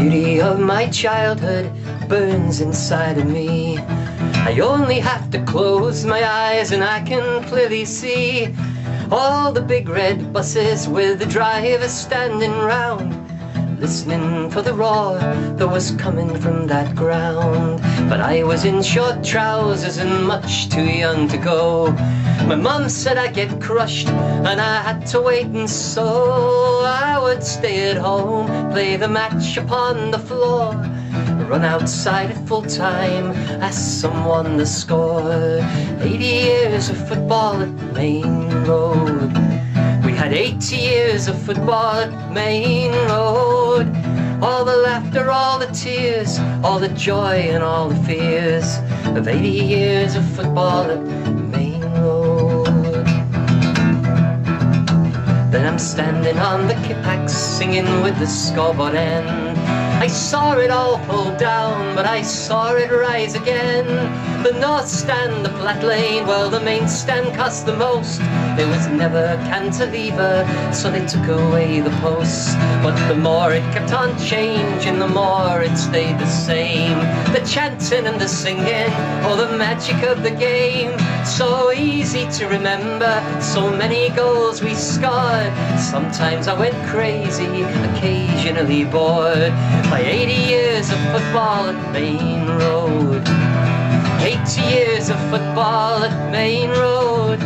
beauty of my childhood burns inside of me. I only have to close my eyes and I can clearly see all the big red buses with the drivers standing round, listening for the roar that was coming from that ground. But I was in short trousers and much too young to go. My mum said I'd get crushed and I had to wait, and so I would stay at home, play the match upon the floor, run outside at full time, ask someone to score. 80 years of football at Maine Road. We had 80 years of football at Maine Road. All the laughter, all the tears, all the joy and all the fears of 80 years of football at Maine Road. Then I'm standing on the kippax singing with the scoreboard end. I saw it all pull down, but I saw it rise again. The north stand, the flat lane, well, the main stand cost the most. There was never cantilever, so they took away the posts. But the more it kept on changing, the more it stayed the same. The chanting and the singing, oh, the magic of the game. So easy to remember, so many goals we scored. Sometimes I went crazy, occasionally bored. By 80 years of football at Maine Road. 80 years of football at Maine Road.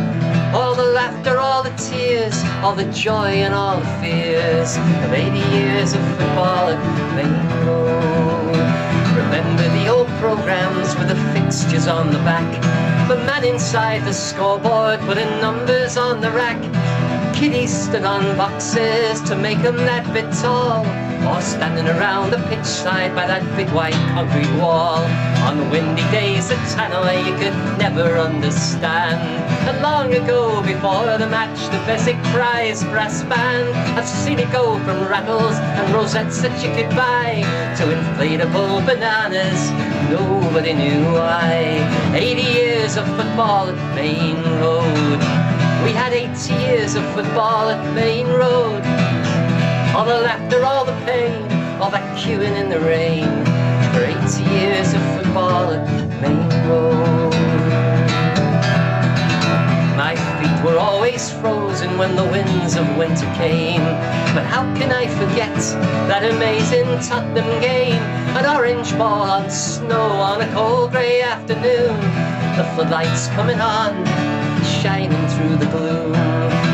All the laughter, all the tears, all the joy and all the fears of 80 years of football at Maine Road. Remember the old programs with the fixtures on the back, the man inside the scoreboard putting numbers on the rack. Kiddies stood on boxes to make them that bit tall, or standing around the pitch side by that big white concrete wall. On the windy days at Tannoy you could never understand. And long ago, before the match, the basic prize brass band, I've seen it go from rattles and rosettes that you could buy to inflatable bananas, nobody knew why. 80 years of football at Maine Road. We had 80 years of football at Maine Road. All the laughter, all the pain, all that queuing in the rain, for 80 years of football at Maine Road. My feet were always frozen when the winds of winter came, but how can I forget that amazing Tottenham game? An orange ball on snow on a cold grey afternoon, the floodlights coming on, shining through the gloom.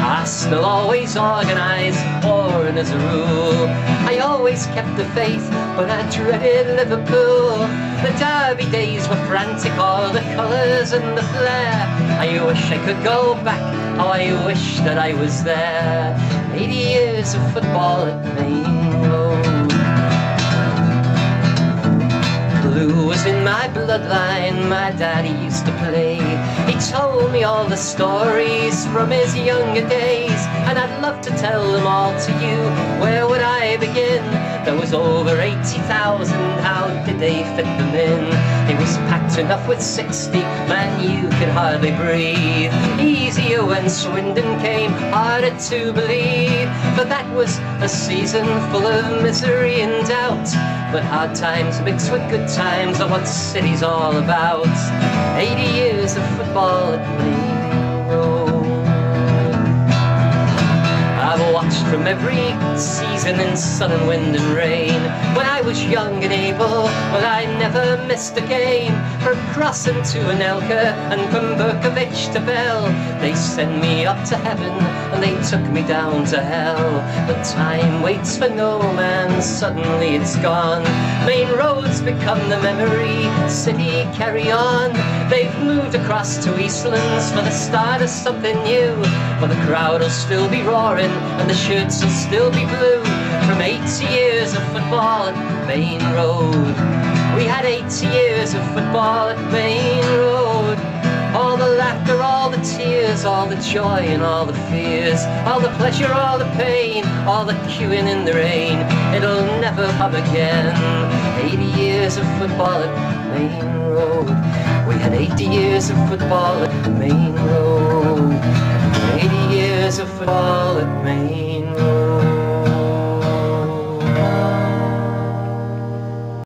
Arsenal always organised, foreign as a rule. I always kept the faith, but I dreaded Liverpool. The derby days were frantic, all the colours and the flair. I wish I could go back, oh, I wish that I was there. 80 years of football at Maine Road. Blue was in my bloodline, my daddy used to play. He told me all the stories from his younger days, and I'd love to tell them all to you. Where would I begin? There was over 80,000, how did they fit them in? It was packed enough with 60, man, you could hardly breathe. Easier when Swindon came, harder to believe. But that was a season full of misery and doubt. But hard times mixed with good times are what city's all about. 80 years of football at Maine Road. I've watched from every season in sun and wind and rain. When I was young and able, well, I never missed a game. From Crossing to Anelka and from Berkovich to Bell, they sent me up to heaven and they took me down to hell. But time waits for no man, suddenly it's gone. Main Road's become the memory, city carry on. They've moved across to Eastlands for the start of something new, but the crowd will still be roaring and the shirts will still be blue. From 80 years of football at Maine Road. We had 80 years of football at Maine Road. All the laughter, all the tears, all the joy and all the fears, all the pleasure, all the pain, all the queuing in the rain. It'll never come again. 80 years of football at Maine Road. We had 80 years of football at Maine Road. 80 years of football at Maine